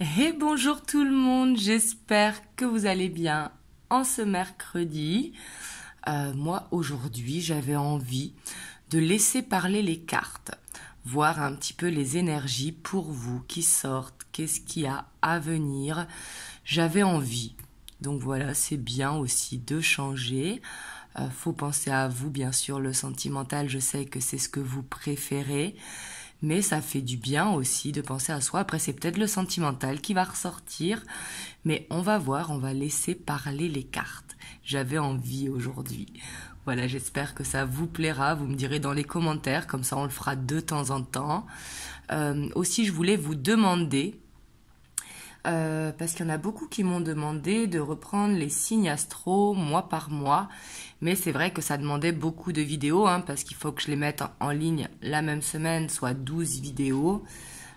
Et bonjour tout le monde, j'espère que vous allez bien en ce mercredi. Moi aujourd'hui j'avais envie de laisser parler les cartes, voir un petit peu les énergies pour vous qui sortent, qu'est-ce qu'il y a à venir. J'avais envie, donc voilà, c'est bien aussi de changer. Faut penser à vous, bien sûr, le sentimental, je sais que c'est ce que vous préférez. Mais ça fait du bien aussi de penser à soi. Après, c'est peut-être le sentimental qui va ressortir. Mais on va voir, on va laisser parler les cartes. J'avais envie aujourd'hui. Voilà, j'espère que ça vous plaira. Vous me direz dans les commentaires, comme ça on le fera de temps en temps. Aussi, je voulais vous demander, parce qu'il y en a beaucoup qui m'ont demandé de reprendre les signes astro mois par mois. Mais c'est vrai que ça demandait beaucoup de vidéos, parce qu'il faut que je les mette en ligne la même semaine, soit 12 vidéos.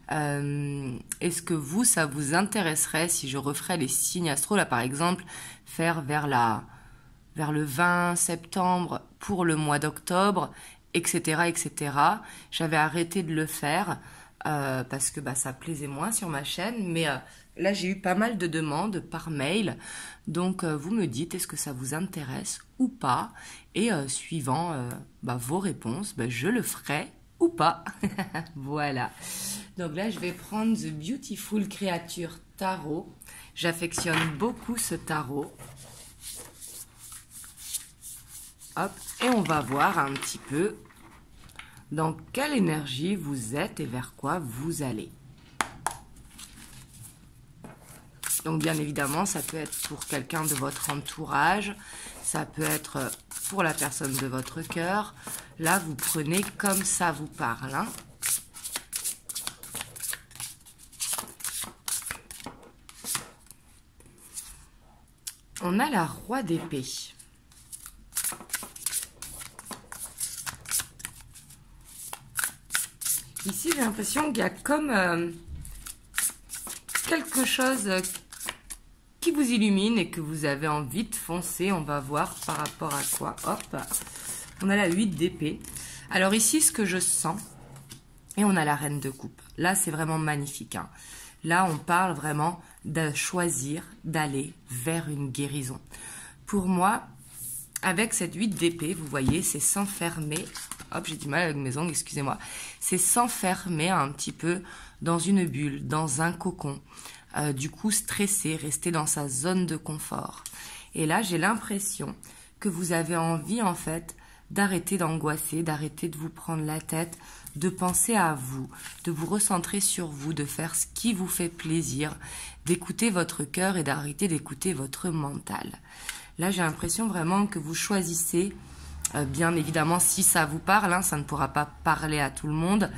Est-ce que ça vous intéresserait si je referais les signes astro, là par exemple, faire vers le 20 septembre pour le mois d'octobre, etc., etc. J'avais arrêté de le faire parce que ça plaisait moins sur ma chaîne, mais là j'ai eu pas mal de demandes par mail, donc vous me dites est-ce que ça vous intéresse ou pas, et suivant vos réponses, je le ferai ou pas. Voilà, donc là je vais prendre The Beautiful Creature Tarot. J'affectionne beaucoup ce tarot. Hop, et on va voir un petit peu dans quelle énergie vous êtes et vers quoi vous allez. Donc bien évidemment, ça peut être pour quelqu'un de votre entourage, ça peut être pour la personne de votre cœur. Là, vous prenez comme ça vous parle. On a la Roi d'épée. Ici, j'ai l'impression qu'il y a comme quelque chose qui vous illumine et que vous avez envie de foncer. On va voir par rapport à quoi. Hop, on a la 8 d'épée. Alors ici, ce que je sens, et on a la Reine de coupe. Là, c'est vraiment magnifique. Là, on parle vraiment de choisir d'aller vers une guérison. Pour moi, avec cette 8 d'épée, vous voyez, c'est s'enfermer. Hop, j'ai du mal avec mes ongles, excusez-moi. C'est s'enfermer un petit peu dans une bulle, dans un cocon. Du coup, stresser, rester dans sa zone de confort. Et là, j'ai l'impression que vous avez envie, en fait, d'arrêter d'angoisser, d'arrêter de vous prendre la tête, de penser à vous, de vous recentrer sur vous, de faire ce qui vous fait plaisir, d'écouter votre cœur et d'arrêter d'écouter votre mental. Là, j'ai l'impression vraiment que vous choisissez, bien évidemment, si ça vous parle, ça ne pourra pas parler à tout le monde,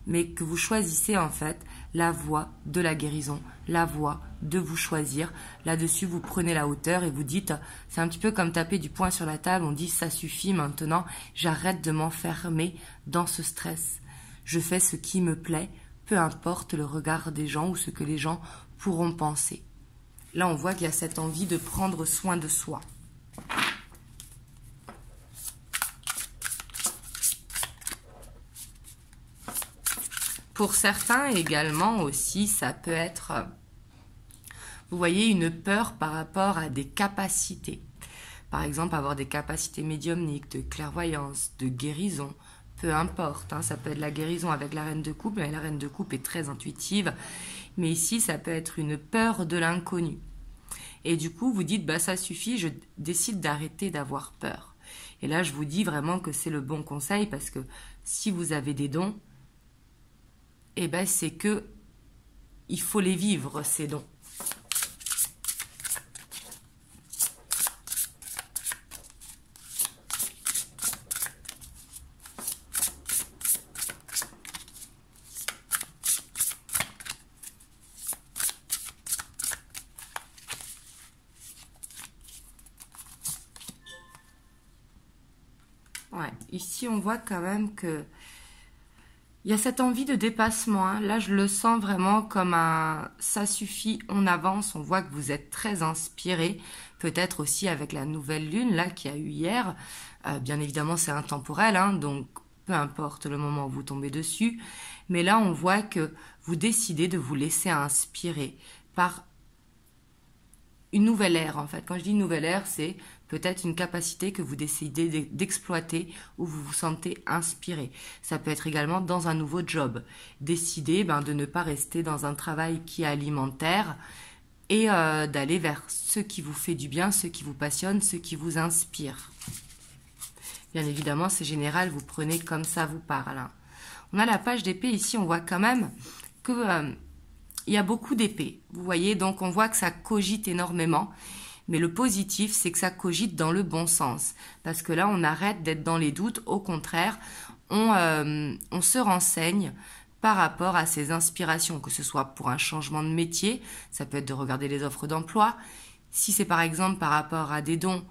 mais que vous choisissez en fait la voie de la guérison, la voie de vous choisir. Là-dessus, vous prenez la hauteur et vous dites, c'est un petit peu comme taper du poing sur la table, on dit ça suffit maintenant, j'arrête de m'enfermer dans ce stress. Je fais ce qui me plaît, peu importe le regard des gens ou ce que les gens pourront penser. Là, on voit qu'il y a cette envie de prendre soin de soi. Pour certains également aussi, ça peut être, vous voyez, une peur par rapport à des capacités. Par exemple, avoir des capacités médiumniques, de clairvoyance, de guérison, peu importe. Ça peut être la guérison avec la Reine de coupe, mais la Reine de coupe est très intuitive. Mais ici, ça peut être une peur de l'inconnu. Et du coup, vous dites, ça suffit, je décide d'arrêter d'avoir peur. Et là, je vous dis vraiment que c'est le bon conseil, parce que si vous avez des dons, c'est que il faut les vivre, ces dons. Ouais, ici on voit quand même que il y a cette envie de dépassement. Là, je le sens vraiment comme un « ça suffit, on avance ». On voit que vous êtes très inspiré, peut-être aussi avec la nouvelle lune là qu'il y a eu hier. Bien évidemment, c'est intemporel, donc peu importe le moment où vous tombez dessus. Mais là, on voit que vous décidez de vous laisser inspirer par une nouvelle ère, en fait. Quand je dis une nouvelle ère, c'est peut-être une capacité que vous décidez d'exploiter où vous vous sentez inspiré. Ça peut être également dans un nouveau job. Décider de ne pas rester dans un travail qui est alimentaire et d'aller vers ce qui vous fait du bien, ce qui vous passionne, ce qui vous inspire. Bien évidemment, c'est général, vous prenez comme ça vous parle. On a la page d'épée ici, on voit quand même que il y a beaucoup d'épées. Vous voyez, donc on voit que ça cogite énormément. Mais le positif, c'est que ça cogite dans le bon sens. Parce que là, on arrête d'être dans les doutes. Au contraire, on se renseigne par rapport à ces inspirations, que ce soit pour un changement de métier, ça peut être de regarder les offres d'emploi. Si c'est par exemple par rapport à des dons,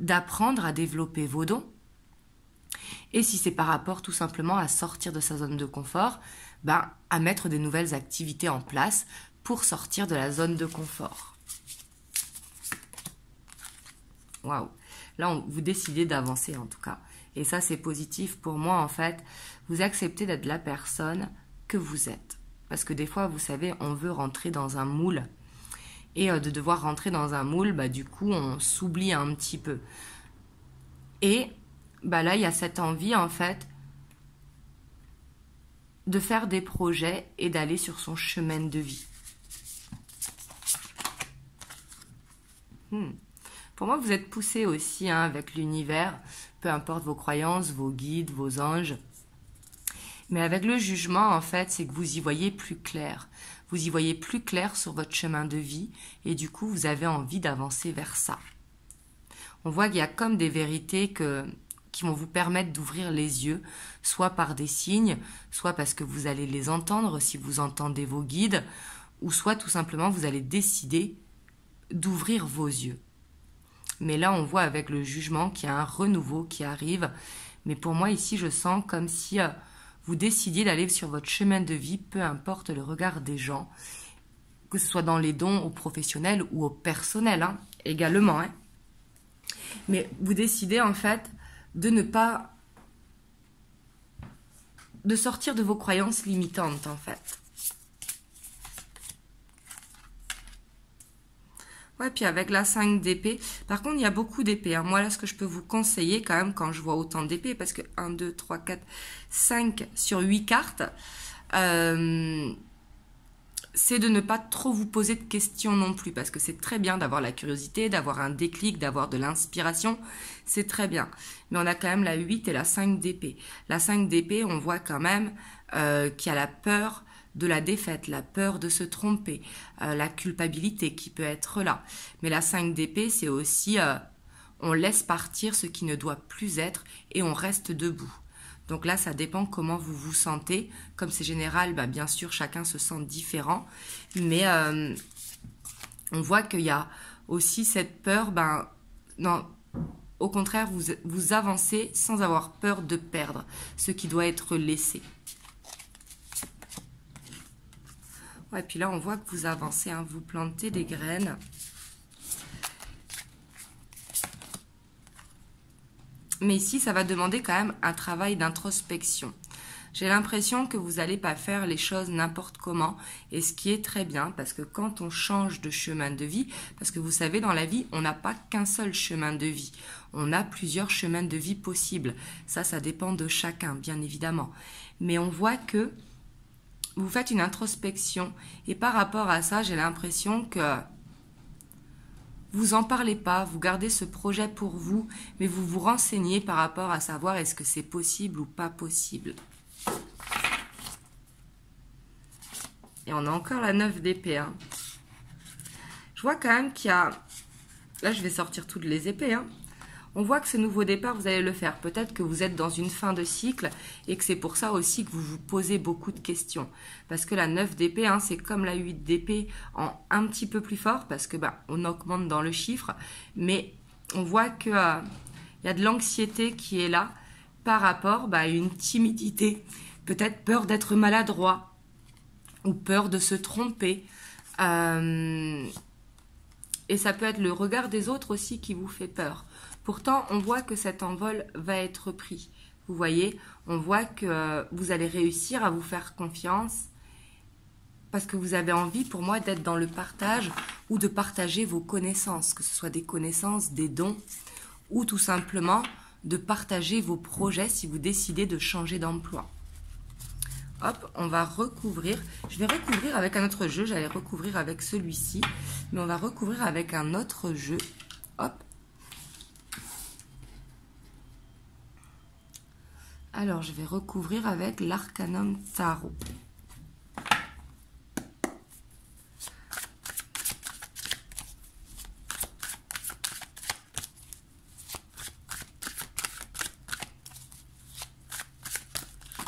d'apprendre à développer vos dons. Et si c'est par rapport tout simplement à sortir de sa zone de confort, à mettre des nouvelles activités en place pour sortir de la zone de confort. Waouh! Là, vous décidez d'avancer en tout cas. Et ça, c'est positif pour moi en fait. Vous acceptez d'être la personne que vous êtes. Parce que des fois, vous savez, on veut rentrer dans un moule. Et de devoir rentrer dans un moule, du coup, on s'oublie un petit peu. Et là, il y a cette envie en fait de faire des projets et d'aller sur son chemin de vie. Pour moi, vous êtes poussé aussi avec l'univers, peu importe vos croyances, vos guides, vos anges. Mais avec le jugement, en fait, c'est que vous y voyez plus clair. Vous y voyez plus clair sur votre chemin de vie et du coup, vous avez envie d'avancer vers ça. On voit qu'il y a comme des vérités qui vont vous permettre d'ouvrir les yeux, soit par des signes, soit parce que vous allez les entendre si vous entendez vos guides, ou soit tout simplement vous allez décider d'ouvrir vos yeux. Mais là, on voit avec le jugement qu'il y a un renouveau qui arrive. Mais pour moi, ici, je sens comme si vous décidiez d'aller sur votre chemin de vie, peu importe le regard des gens, que ce soit dans les dons aux professionnels ou au personnel, également. Mais vous décidez en fait de sortir de vos croyances limitantes en fait. Ouais, puis avec la 5 d'épée, par contre, il y a beaucoup d'épées. Moi, là, ce que je peux vous conseiller quand même quand je vois autant d'épées, parce que 1, 2, 3, 4, 5 sur 8 cartes, c'est de ne pas trop vous poser de questions non plus, parce que c'est très bien d'avoir la curiosité, d'avoir un déclic, d'avoir de l'inspiration, c'est très bien. Mais on a quand même la 8 et la 5 d'épée. La 5 d'épée, on voit quand même qu'il y a la peur de la défaite, la peur de se tromper, la culpabilité qui peut être là. Mais la 5 d'épée, c'est aussi on laisse partir ce qui ne doit plus être et on reste debout. Donc là, ça dépend comment vous vous sentez. Comme c'est général, bien sûr, chacun se sent différent. Mais on voit qu'il y a aussi cette peur, non, au contraire, vous avancez sans avoir peur de perdre ce qui doit être laissé. Ouais, puis là, on voit que vous avancez, vous plantez des graines. Mais ici, ça va demander quand même un travail d'introspection. J'ai l'impression que vous n'allez pas faire les choses n'importe comment, et ce qui est très bien, parce que quand on change de chemin de vie, parce que vous savez, dans la vie, on n'a pas qu'un seul chemin de vie. On a plusieurs chemins de vie possibles. Ça dépend de chacun, bien évidemment. Mais on voit que vous faites une introspection, et par rapport à ça, j'ai l'impression que vous en parlez pas, vous gardez ce projet pour vous, mais vous vous renseignez par rapport à savoir est-ce que c'est possible ou pas possible. Et on a encore la 9 d'épée. Je vois quand même qu'il y a... Là, je vais sortir toutes les épées. On voit que ce nouveau départ, vous allez le faire. Peut-être que vous êtes dans une fin de cycle et que c'est pour ça aussi que vous vous posez beaucoup de questions. Parce que la 9 d'épée, c'est comme la 8 d'épée en un petit peu plus fort parce que on augmente dans le chiffre. Mais on voit qu'il y a de l'anxiété qui est là par rapport à une timidité. Peut-être peur d'être maladroit ou peur de se tromper. Et ça peut être le regard des autres aussi qui vous fait peur. Pourtant, on voit que cet envol va être pris. Vous voyez, on voit que vous allez réussir à vous faire confiance parce que vous avez envie, pour moi, d'être dans le partage ou de partager vos connaissances, que ce soit des connaissances, des dons, ou tout simplement de partager vos projets si vous décidez de changer d'emploi. Hop, on va recouvrir. Je vais recouvrir avec un autre jeu. J'allais recouvrir avec celui-ci, mais on va recouvrir avec un autre jeu. Hop. Alors, je vais recouvrir avec l'Arcanum Tarot.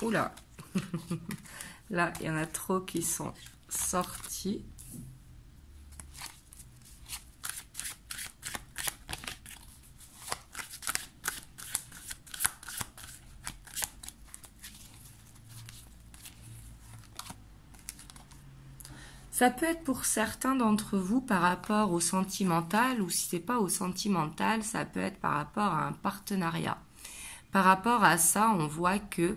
Oula. Là, il y en a trop qui sont sortis. Ça peut être pour certains d'entre vous par rapport au sentimental, ou si ce n'est pas au sentimental, ça peut être par rapport à un partenariat. Par rapport à ça, on voit que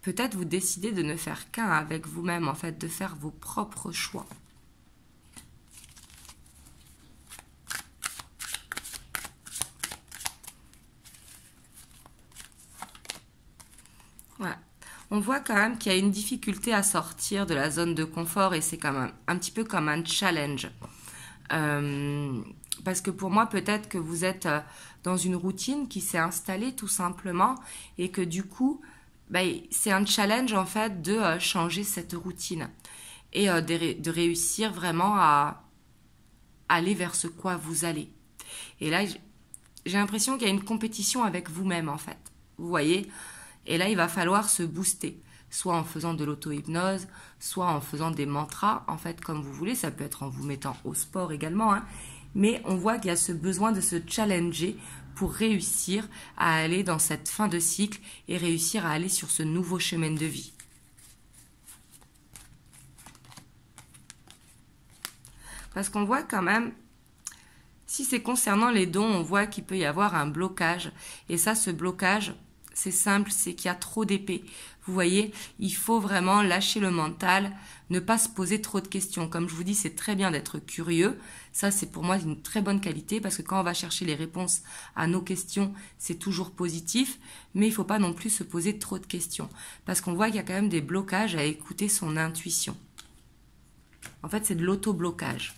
peut-être vous décidez de ne faire qu'un avec vous-même, en fait, de faire vos propres choix. Voilà. On voit quand même qu'il y a une difficulté à sortir de la zone de confort et c'est comme un petit peu comme un challenge. Parce que pour moi, peut-être que vous êtes dans une routine qui s'est installée tout simplement et que du coup, c'est un challenge en fait de changer cette routine et de réussir vraiment à aller vers ce quoi vous allez. Et là, j'ai l'impression qu'il y a une compétition avec vous-même en fait. Vous voyez ? Et là, il va falloir se booster, soit en faisant de l'auto-hypnose, soit en faisant des mantras, en fait, comme vous voulez. Ça peut être en vous mettant au sport également, hein. Mais on voit qu'il y a ce besoin de se challenger pour réussir à aller dans cette fin de cycle et réussir à aller sur ce nouveau chemin de vie. Parce qu'on voit quand même, si c'est concernant les dons, on voit qu'il peut y avoir un blocage. Et ça, ce blocage, c'est simple, c'est qu'il y a trop d'épées. Vous voyez, il faut vraiment lâcher le mental, ne pas se poser trop de questions. Comme je vous dis, c'est très bien d'être curieux. Ça, c'est pour moi une très bonne qualité parce que quand on va chercher les réponses à nos questions, c'est toujours positif. Mais il ne faut pas non plus se poser trop de questions parce qu'on voit qu'il y a quand même des blocages à écouter son intuition. En fait, c'est de l'auto-blocage.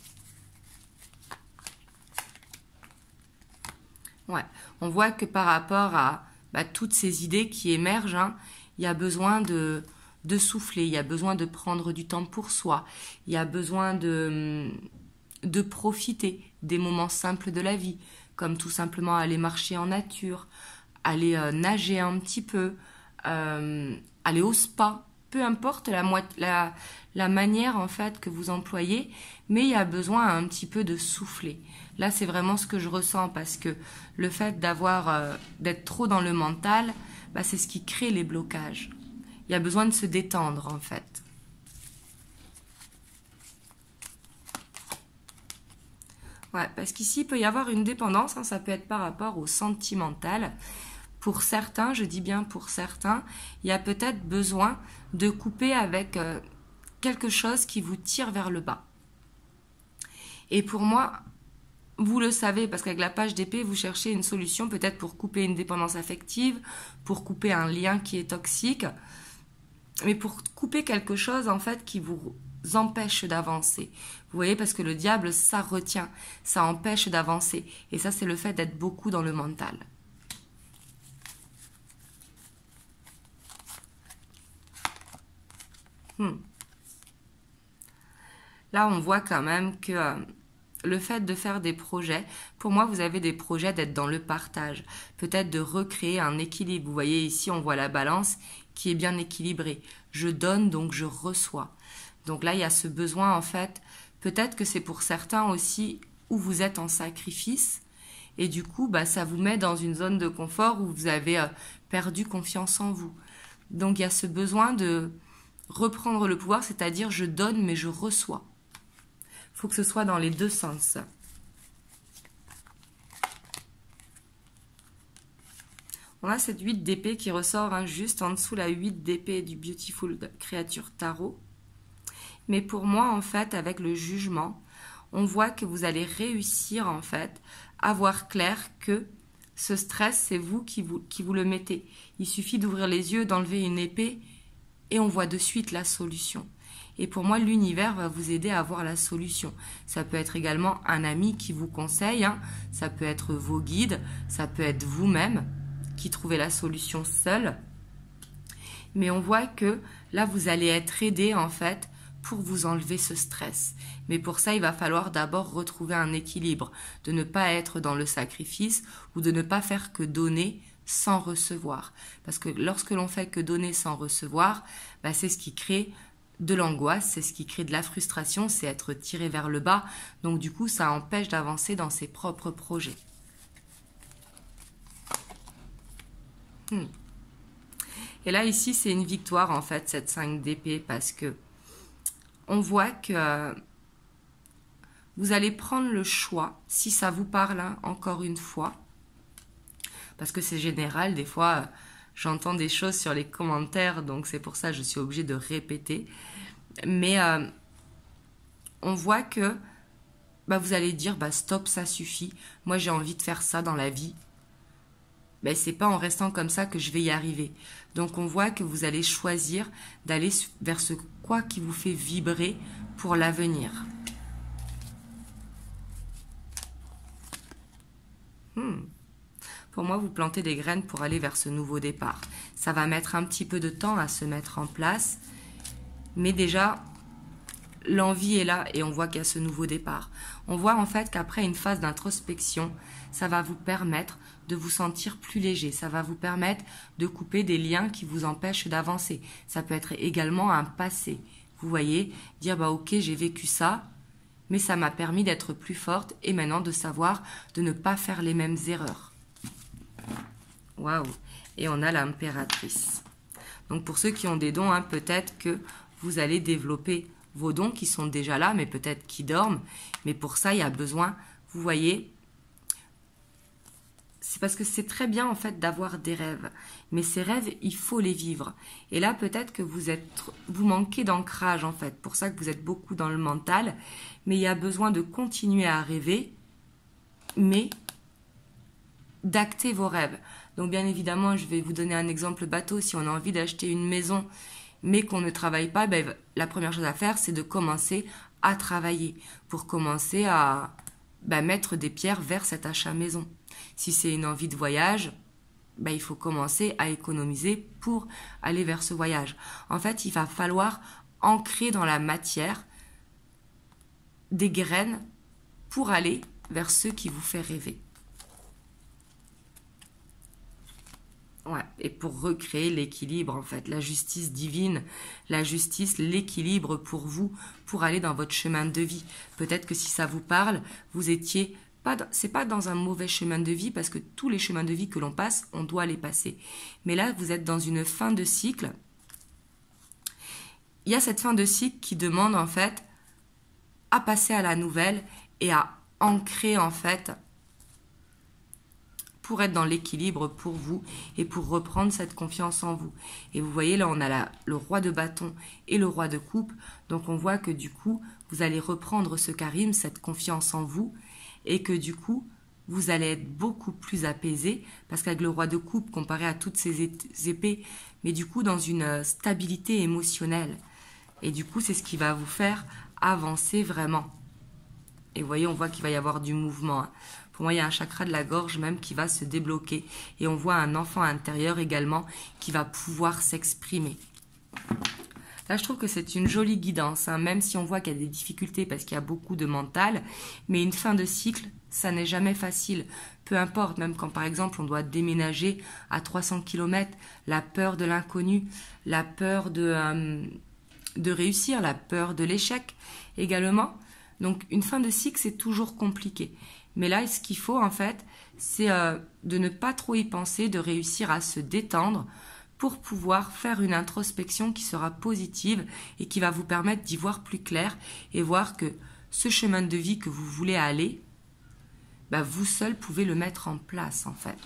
Ouais, on voit que par rapport à toutes ces idées qui émergent, hein, il y a besoin de souffler, il y a besoin de prendre du temps pour soi, il y a besoin de profiter des moments simples de la vie, comme tout simplement aller marcher en nature, aller nager un petit peu, aller au spa, peu importe la manière en fait que vous employez, mais il y a besoin un petit peu de souffler. Là, c'est vraiment ce que je ressens parce que le fait d'être trop dans le mental, c'est ce qui crée les blocages. Il y a besoin de se détendre en fait. Ouais, parce qu'ici, il peut y avoir une dépendance, hein, ça peut être par rapport au sentimental. Pour certains, je dis bien pour certains, il y a peut-être besoin de couper avec quelque chose qui vous tire vers le bas. Et pour moi, vous le savez, parce qu'avec la page d'épée, vous cherchez une solution peut-être pour couper une dépendance affective, pour couper un lien qui est toxique, mais pour couper quelque chose en fait qui vous empêche d'avancer. Vous voyez, parce que le diable, ça retient, ça empêche d'avancer. Et ça, c'est le fait d'être beaucoup dans le mental. Là, on voit quand même que le fait de faire des projets, pour moi, vous avez des projets d'être dans le partage, peut-être de recréer un équilibre. Vous voyez ici, on voit la balance qui est bien équilibrée. Je donne, donc je reçois. Donc là, il y a ce besoin, en fait, peut-être que c'est pour certains aussi où vous êtes en sacrifice. Et du coup, ça vous met dans une zone de confort où vous avez perdu confiance en vous. Donc il y a ce besoin de reprendre le pouvoir, c'est-à-dire je donne mais je reçois. Il faut que ce soit dans les deux sens. On a cette 8 d'épée qui ressort hein, juste en dessous la 8 d'épée du Beautiful Creature Tarot. Mais pour moi, en fait, avec le jugement, on voit que vous allez réussir, en fait, à voir clair que ce stress, c'est vous qui vous le mettez. Il suffit d'ouvrir les yeux, d'enlever une épée, et on voit de suite la solution. Et pour moi, l'univers va vous aider à voir la solution. Ça peut être également un ami qui vous conseille, hein. Ça peut être vos guides, ça peut être vous-même qui trouvez la solution seul. Mais on voit que là, vous allez être aidé, en fait, pour vous enlever ce stress. Mais pour ça, il va falloir d'abord retrouver un équilibre, de ne pas être dans le sacrifice ou de ne pas faire que donner sans recevoir. Parce que lorsque l'on fait que donner sans recevoir, bah, c'est ce qui crée de l'angoisse, c'est ce qui crée de la frustration, c'est être tiré vers le bas. Donc du coup, ça empêche d'avancer dans ses propres projets. Et là, ici, c'est une victoire, en fait, cette 5 d'épée, parce que on voit que vous allez prendre le choix, si ça vous parle, hein, encore une fois, parce que c'est général, des fois, j'entends des choses sur les commentaires, donc c'est pour ça que je suis obligée de répéter. Mais on voit que bah, vous allez dire, bah, stop, ça suffit, moi j'ai envie de faire ça dans la vie. Ben, c'est pas en restant comme ça que je vais y arriver. Donc on voit que vous allez choisir d'aller vers ce quoi qui vous fait vibrer pour l'avenir. Pour moi, vous plantez des graines pour aller vers ce nouveau départ. Ça va mettre un petit peu de temps à se mettre en place, mais déjà, l'envie est là et on voit qu'il y a ce nouveau départ. On voit en fait qu'après une phase d'introspection, ça va vous permettre de vous sentir plus léger. Ça va vous permettre de couper des liens qui vous empêchent d'avancer. Ça peut être également un passé. Vous voyez, dire bah ok, j'ai vécu ça, mais ça m'a permis d'être plus forte et maintenant de savoir de ne pas faire les mêmes erreurs. Waouh! Et on a l'impératrice. Donc pour ceux qui ont des dons, hein, peut-être que vous allez développer vos dons qui sont déjà là, mais peut-être qui dorment. Mais pour ça, il y a besoin, vous voyez, c'est parce que c'est très bien en fait d'avoir des rêves. Mais ces rêves, il faut les vivre. Et là, peut-être que vous manquez d'ancrage en fait. Pour ça que vous êtes beaucoup dans le mental. Mais il y a besoin de continuer à rêver, mais d'acter vos rêves. Donc bien évidemment, je vais vous donner un exemple bateau. Si on a envie d'acheter une maison, mais qu'on ne travaille pas, ben, la première chose à faire, c'est de commencer à travailler pour commencer à mettre des pierres vers cet achat maison. Si c'est une envie de voyage, ben, il faut commencer à économiser pour aller vers ce voyage. En fait, il va falloir ancrer dans la matière des graines pour aller vers ce qui vous fait rêver. Ouais, et pour recréer l'équilibre, en fait, la justice divine, la justice, l'équilibre pour vous, pour aller dans votre chemin de vie. Peut-être que si ça vous parle, vous étiez pas, c'est pas dans un mauvais chemin de vie, parce que tous les chemins de vie que l'on passe, on doit les passer. Mais là, vous êtes dans une fin de cycle. Il y a cette fin de cycle qui demande, en fait, à passer à la nouvelle et à ancrer, en fait, pour être dans l'équilibre pour vous et pour reprendre cette confiance en vous. Et vous voyez, là, on a le roi de bâton et le roi de coupe. Donc, on voit que du coup, vous allez reprendre ce charisme, cette confiance en vous, et que du coup, vous allez être beaucoup plus apaisé, parce qu'avec le roi de coupe, comparé à toutes ces épées, mais du coup, dans une stabilité émotionnelle. Et du coup, c'est ce qui va vous faire avancer vraiment. Et vous voyez, on voit qu'il va y avoir du mouvement, hein. Pour moi, il y a un chakra de la gorge même qui va se débloquer. Et on voit un enfant intérieur également qui va pouvoir s'exprimer. Là, je trouve que c'est une jolie guidance, hein, même si on voit qu'il y a des difficultés parce qu'il y a beaucoup de mental. Mais une fin de cycle, ça n'est jamais facile. Peu importe, même quand par exemple on doit déménager à 300 km, la peur de l'inconnu, la peur de réussir, la peur de l'échec également. Donc une fin de cycle, c'est toujours compliqué. Mais là, ce qu'il faut, en fait, c'est de ne pas trop y penser, de réussir à se détendre pour pouvoir faire une introspection qui sera positive et qui va vous permettre d'y voir plus clair et voir que ce chemin de vie que vous voulez aller, bah, vous seul pouvez le mettre en place, en fait.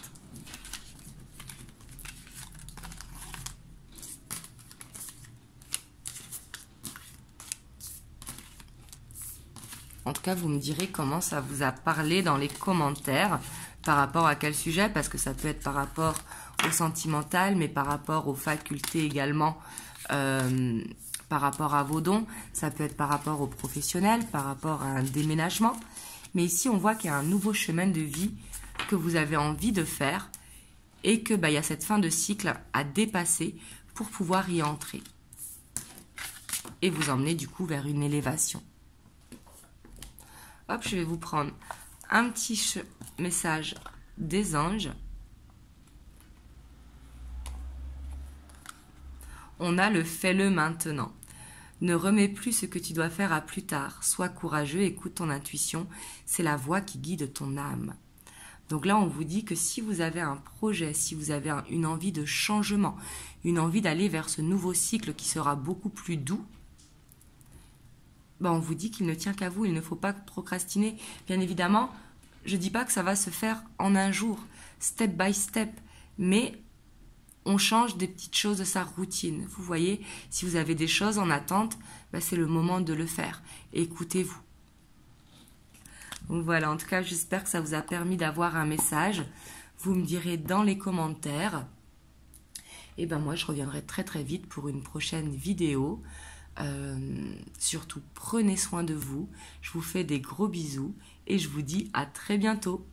En tout cas, vous me direz comment ça vous a parlé dans les commentaires, par rapport à quel sujet, parce que ça peut être par rapport au sentimental, mais par rapport aux facultés également, par rapport à vos dons, ça peut être par rapport au professionnel, par rapport à un déménagement. Mais ici, on voit qu'il y a un nouveau chemin de vie que vous avez envie de faire et que il y a cette fin de cycle à dépasser pour pouvoir y entrer et vous emmener du coup vers une élévation. Hop, je vais vous prendre un petit message des anges. On a le fais-le maintenant. Ne remets plus ce que tu dois faire à plus tard. Sois courageux, écoute ton intuition. C'est la voix qui guide ton âme. Donc là, on vous dit que si vous avez un projet, si vous avez une envie de changement, une envie d'aller vers ce nouveau cycle qui sera beaucoup plus doux, on vous dit qu'il ne tient qu'à vous, il ne faut pas procrastiner. Bien évidemment, je ne dis pas que ça va se faire en un jour, step by step, mais on change des petites choses de sa routine. Vous voyez, si vous avez des choses en attente, c'est le moment de le faire. Écoutez-vous. Donc voilà, en tout cas, j'espère que ça vous a permis d'avoir un message. Vous me direz dans les commentaires. Et moi, je reviendrai très très vite pour une prochaine vidéo. Surtout, prenez soin de vous. Je vous fais des gros bisous et je vous dis à très bientôt.